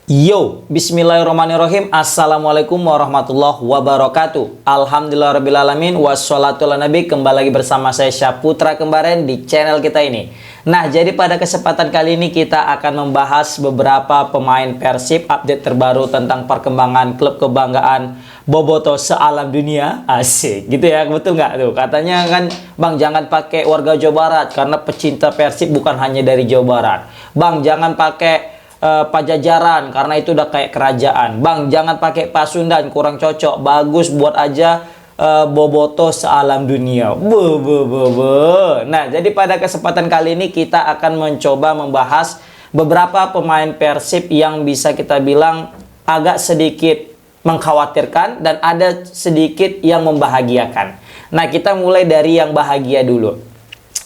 Yo, bismillahirrahmanirrahim. Assalamualaikum warahmatullahi wabarakatuh. Alhamdulillahirrabbilalamin. Wassalatu ala nabi. Kembali lagi bersama saya Syaputra Kembaren di channel kita ini. Nah, jadi pada kesempatan kali ini kita akan membahas beberapa pemain Persib, update terbaru tentang perkembangan klub kebanggaan Boboto sealam dunia. Asik, gitu ya, betul nggak tuh? Katanya kan, Bang, jangan pakai warga Jawa Barat karena pecinta Persib bukan hanya dari Jawa Barat. Bang, jangan pakai Pajajaran karena itu udah kayak kerajaan. Bang, jangan pakai Pasundan, kurang cocok. Bagus buat aja Boboto sealam dunia. Nah, jadi pada kesempatan kali ini kita akan mencoba membahas beberapa pemain Persib yang bisa kita bilang agak sedikit mengkhawatirkan dan ada sedikit yang membahagiakan. Nah, kita mulai dari yang bahagia dulu.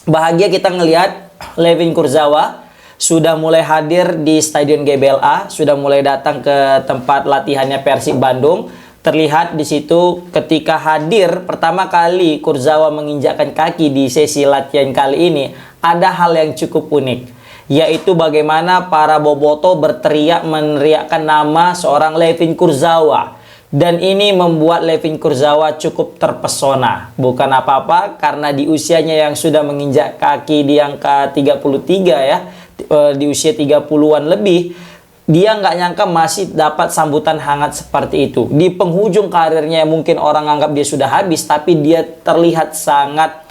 Bahagia kita ngelihat Layvin Kurzawa sudah mulai hadir di Stadion GBLA, sudah mulai datang ke tempat latihannya Persib Bandung. Terlihat di situ ketika hadir pertama kali Kurzawa menginjakkan kaki di sesi latihan kali ini, ada hal yang cukup unik, yaitu bagaimana para boboto berteriak meneriakkan nama seorang Layvin Kurzawa. Dan ini membuat Layvin Kurzawa cukup terpesona. Bukan apa-apa, karena di usianya yang sudah menginjak kaki di angka 33 ya, di usia 30-an lebih, dia nggak nyangka masih dapat sambutan hangat seperti itu. Di penghujung karirnya mungkin orang anggap dia sudah habis, tapi dia terlihat sangat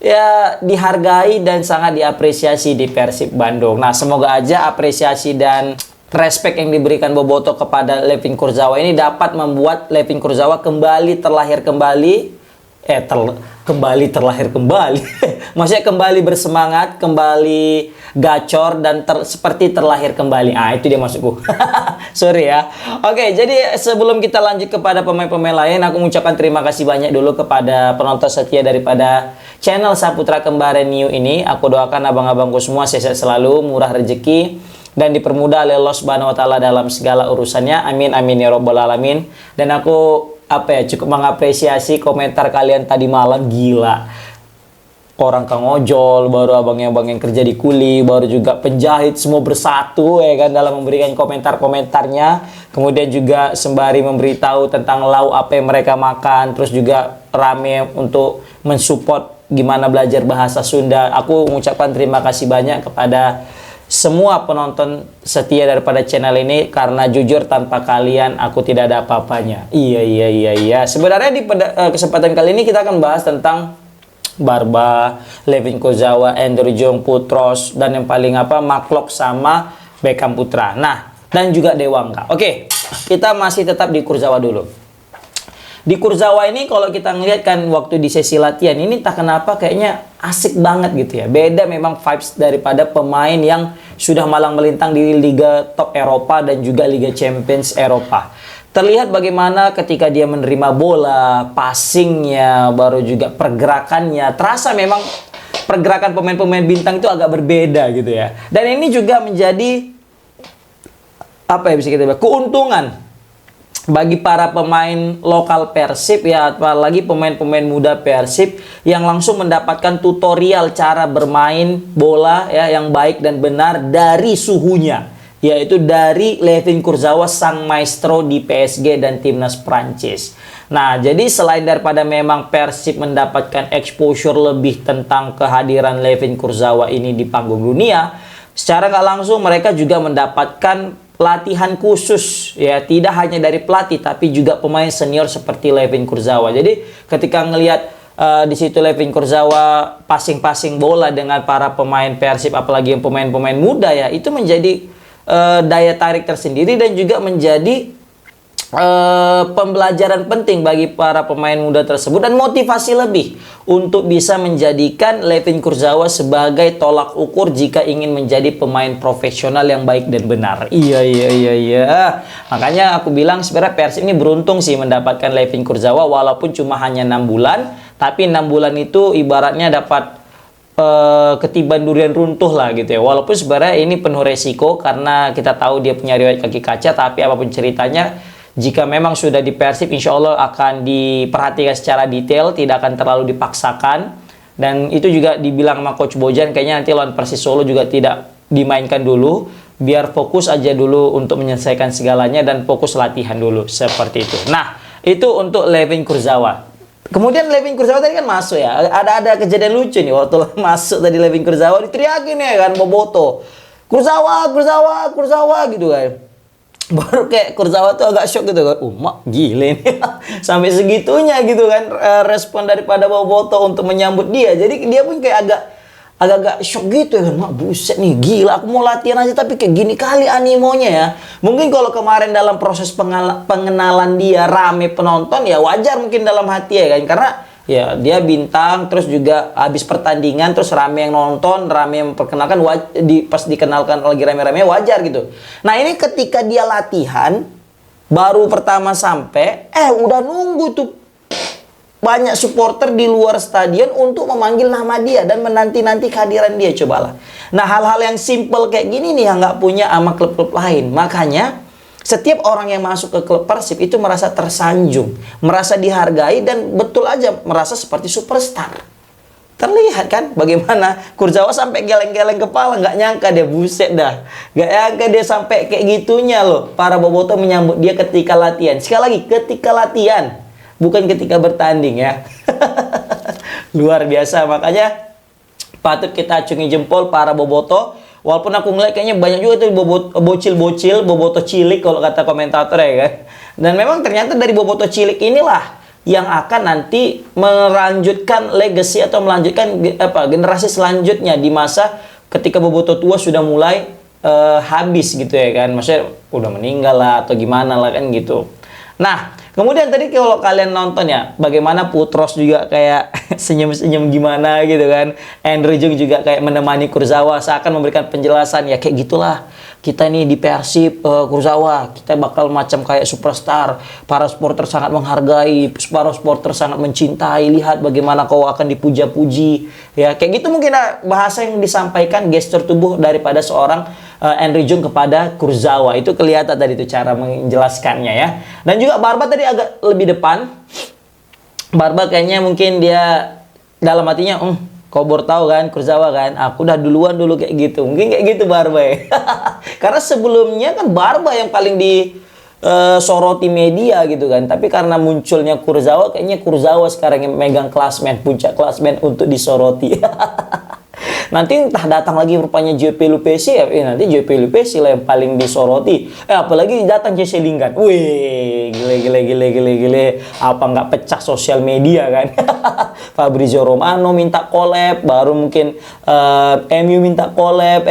ya dihargai dan sangat diapresiasi di Persib Bandung. Nah, semoga aja apresiasi dan respect yang diberikan Boboto kepada Layvin Kurzawa ini dapat membuat Layvin Kurzawa kembali terlahir kembali. Terlahir kembali. Maksudnya kembali bersemangat, kembali gacor, dan seperti terlahir kembali. Ah, itu dia maksudku. Sorry ya. Oke, jadi sebelum kita lanjut kepada pemain-pemain lain, aku mengucapkan terima kasih banyak dulu kepada penonton setia daripada channel Syaputra Kembaren New ini. Aku doakan abang-abangku semua sehat selalu, murah rezeki, dan dipermudah oleh Allah Subhanahu wa taala dalam segala urusannya. Amin amin ya rabbal alamin. Dan aku cukup mengapresiasi komentar kalian tadi malam. Gila, orang Kang Ojol, baru abang-abang yang kerja di kuli, baru juga penjahit, semua bersatu ya kan dalam memberikan komentar-komentarnya. Kemudian juga sembari memberitahu tentang lauk apa yang mereka makan, terus juga rame untuk mensupport gimana belajar bahasa Sunda. Aku mengucapkan terima kasih banyak kepada semua penonton setia daripada channel ini, karena jujur tanpa kalian aku tidak ada apa-apanya. Iya. Sebenarnya di kesempatan kali ini kita akan bahas tentang Barba, Layvin Kurzawa, Andrew Jong, Putros, dan yang paling Maklok sama Beckham Putra. Nah, dan juga Dewangga. Oke, kita masih tetap di Kurzawa dulu. Di Kurzawa ini kalau kita ngeliat kan waktu di sesi latihan ini, tak kenapa kayaknya asik banget gitu ya. Beda memang vibes daripada pemain yang sudah malang melintang di Liga Top Eropa dan juga Liga Champions Eropa. Terlihat bagaimana ketika dia menerima bola, passingnya, baru juga pergerakannya. Terasa memang pergerakan pemain-pemain bintang itu agak berbeda gitu ya. Dan ini juga menjadi bisa kita bilang keuntungan bagi para pemain lokal Persib ya, apalagi pemain-pemain muda Persib yang langsung mendapatkan tutorial cara bermain bola ya yang baik dan benar dari suhunya, yaitu dari Layvin Kurzawa, sang maestro di PSG dan timnas Prancis. Nah, jadi selain daripada memang Persib mendapatkan exposure lebih tentang kehadiran Layvin Kurzawa ini di panggung dunia, secara nggak langsung mereka juga mendapatkan latihan khusus ya, tidak hanya dari pelatih tapi juga pemain senior seperti Layvin Kurzawa. Jadi ketika ngelihat di situ Layvin Kurzawa passing bola dengan para pemain Persib, apalagi yang pemain-pemain muda ya, itu menjadi daya tarik tersendiri dan juga menjadi pembelajaran penting bagi para pemain muda tersebut dan motivasi lebih untuk bisa menjadikan Layvin Kurzawa sebagai tolak ukur jika ingin menjadi pemain profesional yang baik dan benar. Iya. Makanya aku bilang sebenarnya Persib ini beruntung sih mendapatkan Layvin Kurzawa, walaupun cuma hanya 6 bulan, tapi 6 bulan itu ibaratnya dapat ketiban durian runtuh lah gitu ya. Walaupun sebenarnya ini penuh resiko karena kita tahu dia punya riwayat kaki kaca, tapi apapun ceritanya, jika memang sudah di Persib, insya Allah akan diperhatikan secara detail, tidak akan terlalu dipaksakan. Dan itu juga dibilang sama Coach Bojan, kayaknya nanti lawan Persis Solo juga tidak dimainkan dulu. biar fokus aja dulu untuk menyelesaikan segalanya dan fokus latihan dulu seperti itu. Nah, itu untuk Levin Kurzawa. Kemudian Levin Kurzawa tadi kan masuk ya. Ada kejadian lucu nih waktu masuk tadi Levin Kurzawa diteriakin ya kan Boboto. Kurzawa, Kurzawa, Kurzawa gitu kan. Baru kayak Kurzawa tuh agak shock gitu kan. Mak gile nih. Sampai segitunya gitu kan respon daripada Boboto untuk menyambut dia. Jadi dia pun kayak agak-agak shock gitu ya kan. Mak buset nih gila, aku mau latihan aja tapi kayak gini kali animonya ya. Mungkin kalau kemarin dalam proses pengenalan dia rame penonton ya wajar mungkin dalam hati ya kan. Karena ya dia bintang, terus juga habis pertandingan terus rame yang nonton, rame yang memperkenalkan, pas dikenalkan lagi rame-rame wajar gitu. Nah ini ketika dia latihan baru pertama sampai udah nunggu tuh banyak supporter di luar stadion untuk memanggil nama dia dan menanti-nanti kehadiran dia, cobalah. Nah hal-hal yang simple kayak gini nih yang nggak punya sama klub-klub lain. Makanya setiap orang yang masuk ke klub Persib itu merasa tersanjung, merasa dihargai, dan betul aja merasa seperti superstar. Terlihat kan bagaimana Kurzawa sampai geleng-geleng kepala, nggak nyangka dia, buset dah. Nggak nyangka dia sampai kayak gitunya loh. Para Boboto menyambut dia ketika latihan. Sekali lagi, ketika latihan, bukan ketika bertanding ya. Luar biasa, makanya patut kita acungi jempol para Boboto. Walaupun aku ngeliat kayaknya banyak juga tuh bocil-bocil, Boboto cilik kalau kata komentator ya kan. Dan memang ternyata dari Boboto cilik inilah yang akan nanti melanjutkan legacy atau melanjutkan generasi selanjutnya di masa ketika Boboto tua sudah mulai habis gitu ya kan. Maksudnya udah meninggal lah atau gimana lah kan gitu. Nah, kemudian tadi kalau kalian nonton ya, bagaimana Putros juga kayak senyum-senyum gimana gitu kan. Andrew Jung juga kayak menemani Kurzawa, seakan memberikan penjelasan ya kayak gitulah. Kita nih di Persib, Kurzawa, kita bakal macam kayak superstar. Para supporter sangat menghargai, para supporter sangat mencintai. Lihat bagaimana kau akan dipuja-puji. Ya, kayak gitu mungkin bahasa yang disampaikan, gestur tubuh daripada seorang Andrew Jung kepada Kurzawa. Itu kelihatan tadi itu cara menjelaskannya ya. Dan juga Barba tadi agak lebih depan. Barba kayaknya mungkin dia dalam hatinya, kau baru tahu kan Kurzawa kan, aku udah duluan dulu kayak gitu. Mungkin kayak gitu Barba ya. Karena sebelumnya kan Barba yang paling disoroti media gitu kan. Tapi karena munculnya Kurzawa, kayaknya Kurzawa sekarang yang megang klasmen, puncak klasmen untuk disoroti. Nanti entah datang lagi rupanya JP Lupesi ya, nanti JP Lupesi lah yang paling disoroti. Apalagi datang JC Lingard. Wih, gile. Apa nggak pecah sosial media kan? Fabrizio Romano minta collab, baru mungkin MU minta collab.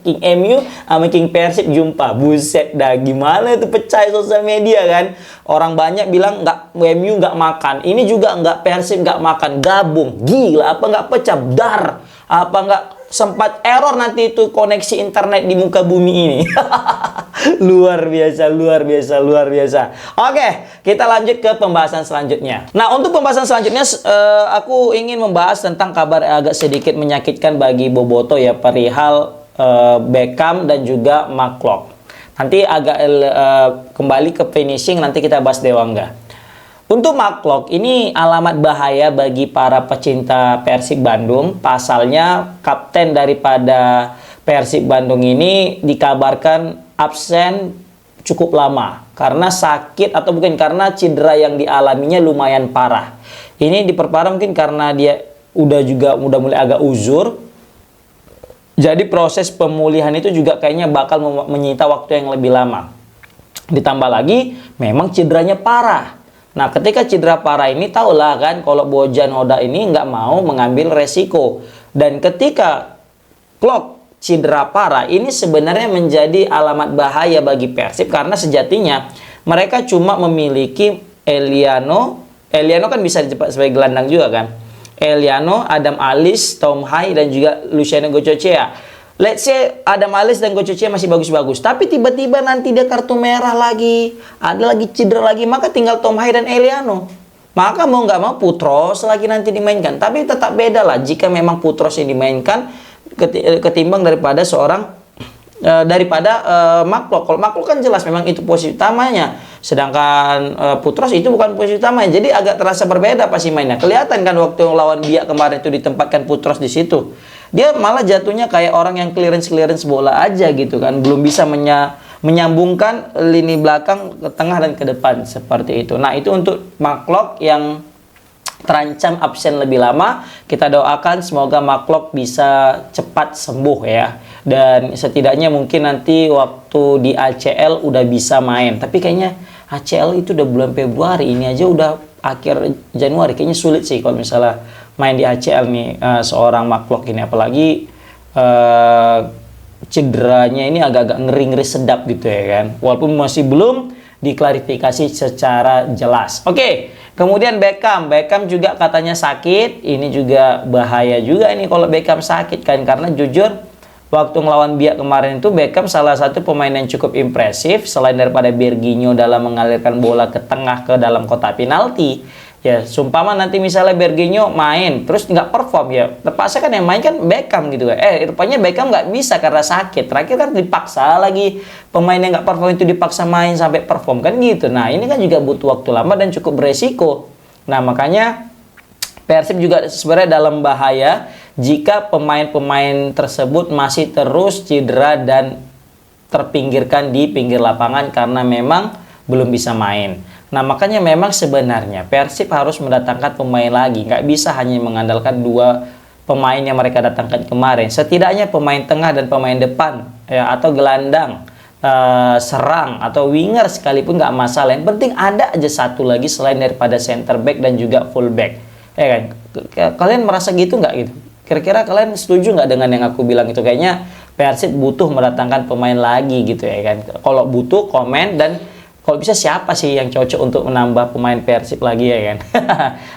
King MU sama King Persib jumpa. Buset dah, gimana itu pecah sosial media kan. Orang banyak bilang MU nggak makan, ini juga nggak, Persib nggak makan, gabung. Gila, apa nggak pecah? Dar, apa nggak sempat error nanti itu koneksi internet di muka bumi ini. Luar biasa. Oke, kita lanjut ke pembahasan selanjutnya. Nah, untuk pembahasan selanjutnya aku ingin membahas tentang kabar yang agak sedikit menyakitkan bagi Boboto ya, perihal Beckham dan juga McClough. Nanti agak kembali ke finishing, nanti kita bahas Dewangga. Untuk McClough ini alamat bahaya bagi para pecinta Persib Bandung. Pasalnya kapten daripada Persib Bandung ini dikabarkan absen cukup lama karena sakit atau mungkin karena cedera yang dialaminya lumayan parah. Ini diperparah mungkin karena dia udah mulai agak uzur. Jadi proses pemulihan itu juga kayaknya bakal menyita waktu yang lebih lama. Ditambah lagi memang cederanya parah. Nah, ketika cedera parah ini, tahulah kan kalau Bojan Hoda ini nggak mau mengambil resiko. Dan ketika Klok cedera parah, ini sebenarnya menjadi alamat bahaya bagi Persib. Karena sejatinya mereka cuma memiliki Eliano kan bisa dicepat sebagai gelandang juga kan. Eliano, Adam Alis, Tom Hai, dan juga Luciano Gocochea. Let's say Adam Alis dan Gocochea masih bagus-bagus, tapi tiba-tiba nanti dia kartu merah lagi, ada lagi cedera lagi, maka tinggal Tom Hai dan Eliano. Maka mau nggak mau Putros lagi nanti dimainkan. Tapi tetap beda lah jika memang Putros yang dimainkan ketimbang daripada McClough. Kalau McClough kan jelas memang itu posisi utamanya, sedangkan Putros itu bukan posisi utamanya. Jadi agak terasa berbeda pasti mainnya. Kelihatan kan waktu lawan Biak kemarin itu ditempatkan Putros di situ. dia malah jatuhnya kayak orang yang clearance bola aja gitu kan, belum bisa menyambungkan lini belakang ke tengah dan ke depan seperti itu. Nah, itu untuk McLeod yang terancam absen lebih lama. Kita doakan semoga McLeod bisa cepat sembuh ya, dan setidaknya mungkin nanti waktu di ACL udah bisa main. Tapi kayaknya ACL itu udah bulan Februari, ini aja udah akhir Januari, kayaknya sulit sih kalau misalnya main di ACL nih seorang McLeod ini, apalagi cederanya ini agak-agak ngeri-ngeri sedap gitu ya kan, walaupun masih belum diklarifikasi secara jelas. Oke, kemudian Beckham juga katanya sakit. Ini juga bahaya juga ini kalau Beckham sakit kan, karena jujur waktu ngelawan Biak kemarin itu Beckham salah satu pemain yang cukup impresif selain daripada Berginho dalam mengalirkan bola ke tengah ke dalam kotak penalti. Ya, sumpama nanti misalnya Berginho main terus nggak perform, ya terpaksa kan yang main kan Beckham gitu kan. Rupanya Beckham nggak bisa karena sakit. Terakhir kan dipaksa lagi, pemain yang nggak perform itu dipaksa main sampai perform kan gitu. Nah, ini kan juga butuh waktu lama dan cukup beresiko. Nah, makanya Persib juga sebenarnya dalam bahaya jika pemain-pemain tersebut masih terus cedera dan terpinggirkan di pinggir lapangan karena memang belum bisa main. Nah, makanya memang sebenarnya Persib harus mendatangkan pemain lagi. Nggak bisa hanya mengandalkan dua pemain yang mereka datangkan kemarin. Setidaknya pemain tengah dan pemain depan ya, atau gelandang, serang atau winger sekalipun nggak masalah. Yang penting ada aja satu lagi selain daripada center back dan juga full back. Ya kan? Kalian merasa gitu nggak gitu? Kira-kira kalian setuju nggak dengan yang aku bilang itu? Kayaknya Persib butuh mendatangkan pemain lagi gitu ya kan. Kalau butuh komen, dan kalau bisa siapa sih yang cocok untuk menambah pemain Persib lagi ya kan.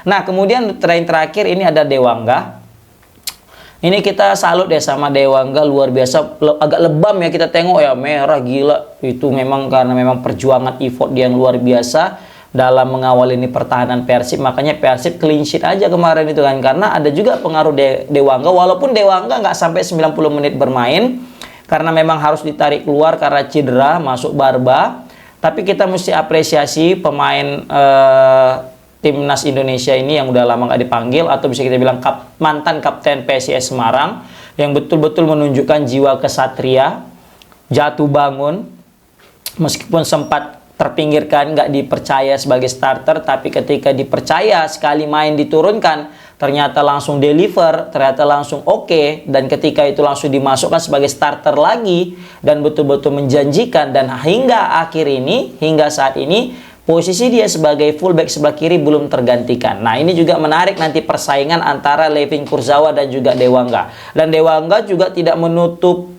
Nah, kemudian terakhir ini ada Dewangga. Ini kita salut ya sama Dewangga, luar biasa. Agak lebam ya kita tengok ya, merah gila. Itu memang karena memang perjuangan effort dia yang luar biasa dalam mengawal ini pertahanan Persib. Makanya Persib clean sheet aja kemarin itu kan, karena ada juga pengaruh Dewangga. Walaupun Dewangga nggak sampai 90 menit bermain karena memang harus ditarik keluar karena cedera masuk Barba. Tapi kita mesti apresiasi pemain timnas Indonesia ini yang udah lama nggak dipanggil, atau bisa kita bilang mantan kapten PSIS Semarang, yang betul-betul menunjukkan jiwa kesatria, jatuh bangun, meskipun sempat terpinggirkan, nggak dipercaya sebagai starter, tapi ketika dipercaya sekali main diturunkan, ternyata langsung deliver, ternyata langsung oke, dan ketika itu langsung dimasukkan sebagai starter lagi, dan betul-betul menjanjikan, dan hingga saat ini, posisi dia sebagai fullback sebelah kiri belum tergantikan. Nah, ini juga menarik nanti persaingan antara Levin Kurzawa dan juga Dewangga. Dan Dewangga juga tidak menutup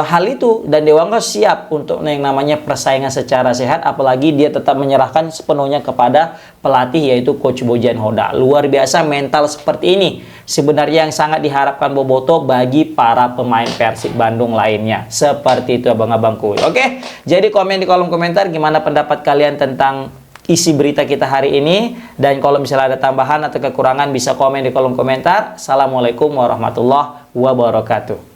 hal itu, dan Dewangga siap untuk yang namanya persaingan secara sehat, apalagi dia tetap menyerahkan sepenuhnya kepada pelatih yaitu Coach Bojan Hoda. Luar biasa mental seperti ini sebenarnya yang sangat diharapkan Boboto bagi para pemain Persib Bandung lainnya. Seperti itu abang-abangku. Oke, jadi komen di kolom komentar gimana pendapat kalian tentang isi berita kita hari ini, dan kalau misalnya ada tambahan atau kekurangan bisa komen di kolom komentar. Assalamualaikum warahmatullahi wabarakatuh.